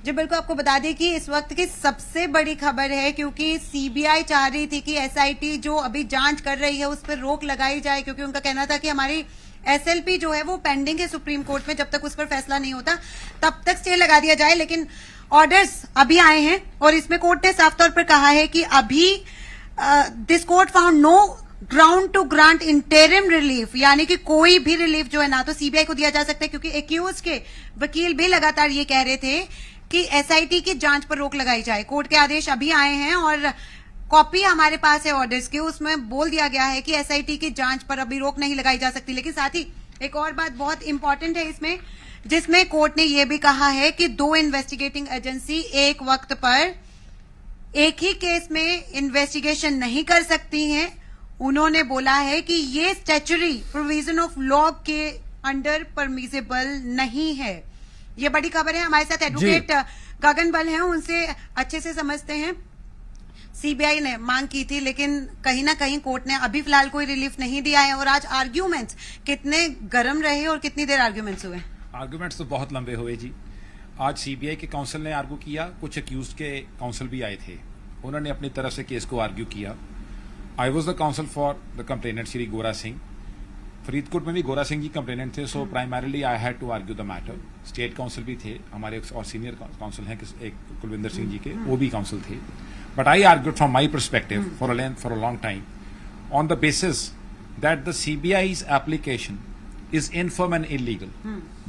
जी बिल्कुल, आपको बता दें कि इस वक्त की सबसे बड़ी खबर है, क्योंकि सीबीआई चाह रही थी कि एसआईटी जो अभी जांच कर रही है उस पर रोक लगाई जाए, क्योंकि उनका कहना था कि हमारी एसएलपी जो है वो पेंडिंग है सुप्रीम कोर्ट में, जब तक उस पर फैसला नहीं होता तब तक स्टे लगा दिया जाए। लेकिन ऑर्डर्स अभी आए हैं और इसमें कोर्ट ने साफ तौर पर कहा है कि अभी this court found no ground to grant interim relief, यानी कि कोई भी रिलीफ जो है ना तो सीबीआई को दिया जा सकता है, क्योंकि एक्यूज के वकील भी लगातार ये कह रहे थे कि एसआईटी की जांच पर रोक लगाई जाए। कोर्ट के आदेश अभी आए हैं और कॉपी हमारे पास है ऑर्डर्स की, उसमें बोल दिया गया है कि एसआईटी की जांच पर अभी रोक नहीं लगाई जा सकती। लेकिन साथ ही एक और बात बहुत इंपॉर्टेंट है इसमें, जिसमें कोर्ट ने यह भी कहा है कि 2 इन्वेस्टिगेटिंग एजेंसी एक वक्त पर एक ही केस में इन्वेस्टिगेशन नहीं कर सकती हैं। उन्होंने बोला है कि ये स्टैच्यूटरी प्रोविजन ऑफ लॉ के अंडर परमिसेबल नहीं है। ये बड़ी खबर है। हमारे साथ एडवोकेट गगन बल हैं, उनसे अच्छे से समझते हैं। सीबीआई ने मांग की थी, लेकिन कहीं ना कहीं कोर्ट ने अभी फिलहाल कोई रिलीफ नहीं दिया है। और आज आर्ग्यूमेंट्स कितने गर्म रहे और कितनी देर आर्ग्यूमेंट्स हुए? आर्ग्यूमेंट्स तो बहुत लंबे हुए जी। आज सीबीआई के काउंसिल ने आर्ग्यू किया, कुछ अक्यूज के काउंसिल भी आए थे, उन्होंने अपनी तरफ से केस को आर्ग्यू किया। I was the council for the complainant Shri गोरा सिंह। फरीदकोट में भी गोरा सिंह जी कंप्लेनेंट थे, so primarily I had to argue the matter. State counsel भी थे हमारे और सीनियर काउंसिल हैं एक कुलविंदर सिंह जी के, वो भी काउंसिल थे। But I argued from my perspective for a long time on the basis that the CBI's application is infirm and illegal.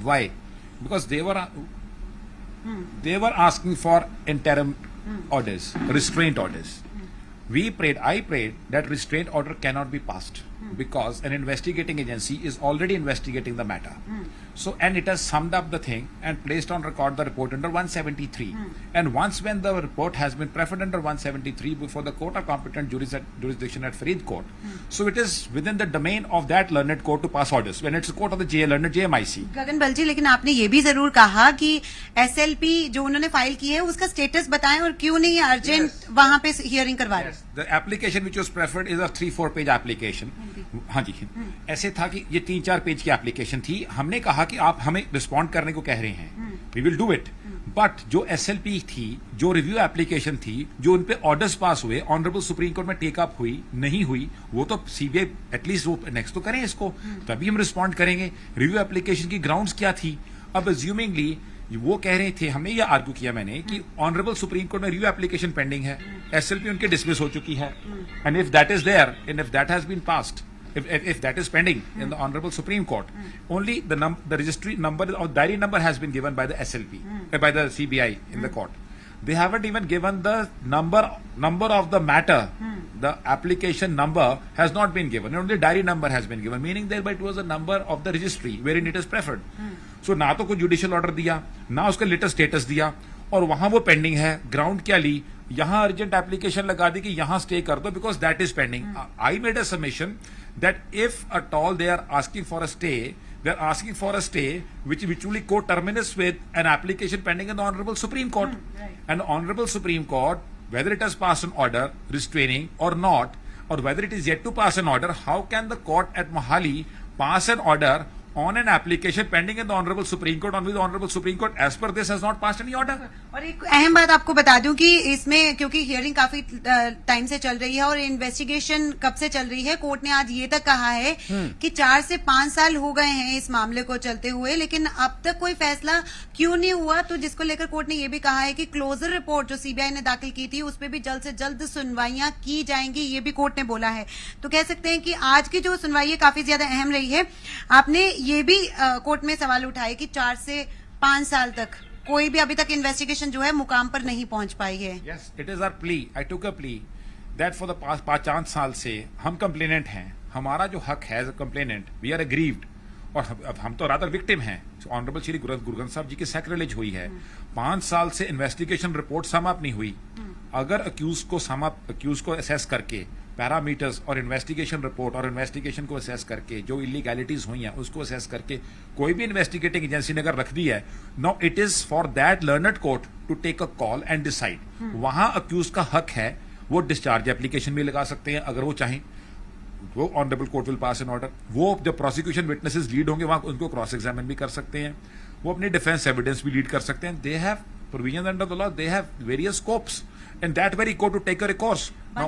Why? Because they were asking for interim orders, restraint orders. I prayed that restraint order cannot be passed because an investigating agency is already investigating the matter. So, and it has summed up the thing and placed on record the report under 173. And once when the report has been preferred under 173 before the court of competent jurisdiction at Faridkot, so it is within the domain of that learned court to pass orders when it's a court of the learned JMIC. गगन बल जी, लेकिन आपने ये भी जरूर कहा कि SLP जो उन्होंने फाइल की है उसका स्टेटस बताएं और क्यों नहीं अर्जेंट वहां पे हियरिंग करवा रहे। The application which was preferred is a 3-4 page application. हाँ जी, ऐसे था कि ये 3-4 पेज की एप्लीकेशन थी। हमने कहा कि आप हमें रिस्पॉन्ड करने को कह रहे हैं, we will do it. But जो एसएलपी थी, जो रिव्यू एप्लीकेशन थी, जो उन पे ऑर्डर्स पास हुए, ऑनरेबल सुप्रीम कोर्ट में टेक अप हुई नहीं हुई, वो तो सीबीआई एटलीस्ट वो नेक्स्ट तो करें इसको, तभी हम रिस्पॉन्ड करेंगे। रिव्यू एप्लीकेशन की ग्राउंड्स क्या थी? अब अज्यूमिंगली वो कह रहे थे, हमने ये आर्ग्यू किया मैंने कि ऑनरेबल सुप्रीम कोर्ट में रिव्यू एप्लीकेशन पेंडिंग है, एसएलपी उनके डिसमिस हो चुकी है, and if that is there and if that has been passed, if that is pending in the honorable Supreme Court, only the registry number or diary number has been given by the SLP, by the CBI in the court. They haven't even given the number of the matter. The application number has not been given. Only diary number has been given, meaning thereby it was a number of the registry wherein it is preferred. So ना तो कोई judicial order दिया, ना उसका latest status दिया, और वहां वो पेंडिंग है। ग्राउंड क्या ली? यहां अर्जेंट एप्लीकेशन लगा दी कि यहां स्टे कर दो because that is pending. I made a submission that if at all they are asking for a stay, they are asking for a stay which eventually co-terminus with an application pending in the Honorable Supreme Court. And the Honorable Supreme Court, whether it has passed an order restraining or not, or whether it is yet to pass an order, how can the court at Mohali pass an order on an application pending in the Honorable Supreme Court, on which the Honorable Supreme Court as per this has not passed any order? और एक अहम बात आपको बता दूं कि इसमें क्योंकि हियरिंग काफी टाइम से चल रही है और इन्वेस्टिगेशन कब से चल रही है, कोर्ट ने आज ये तक कहा है कि 4 से 5 साल हो गए हैं इस मामले को चलते हुए, लेकिन अब तक कोई फैसला क्यों नहीं हुआ। तो जिसको लेकर कोर्ट ने ये भी कहा है कि क्लोजर रिपोर्ट जो सीबीआई ने दाखिल की थी उस पर भी जल्द से जल्द सुनवाइयां की जाएंगी, ये भी कोर्ट ने बोला है। तो कह सकते हैं कि आज की जो सुनवाई है काफी ज्यादा अहम रही है। आपने ये भी कोर्ट में सवाल उठाए कि 4 से 5 साल तक कोई भी अभी तक इन्वेस्टिगेशन जो है मुकाम पर नहीं पहुंच पाई है। Yes, it is our plea. I took a plea that for the past 5 साल से हम कंप्लेनेंट हैं, हमारा जो हक है as a complainant, we are aggrieved, और हम तो रादर विक्टिम हैं। ऑनरेबल श्री गुरगन साहब जी की सैक्रिलेज हुई है। 5 साल से इन्वेस्टिगेशन रिपोर्ट सम अप नहीं हुई। अगर अक्यूज को असेस करके पैरामीटर्स और इन्वेस्टिगेशन रिपोर्ट और इन्वेस्टिगेशन को असेस करके जो इलीगैलिटीज हुई हैं उसको असेस करके कोई भी इन्वेस्टिगेटिंग एजेंसी ने अगर रख दी है, now it is for that learned court to take a call and decide. वहां अक्यूज का हक है, वो डिस्चार्ज एप्लीकेशन भी लगा सकते हैं अगर वो चाहें, वो honourable court will pass an order. वो जब प्रोसिक्यूशन विटनेसेस लीड होंगे वहां उनको क्रॉस एग्जामिन भी कर सकते हैं, वो अपनी डिफेंस एविडेंस भी लीड कर सकते हैं। They have provisions under the law, they have various scopes. In that very court to take a recourse. Now,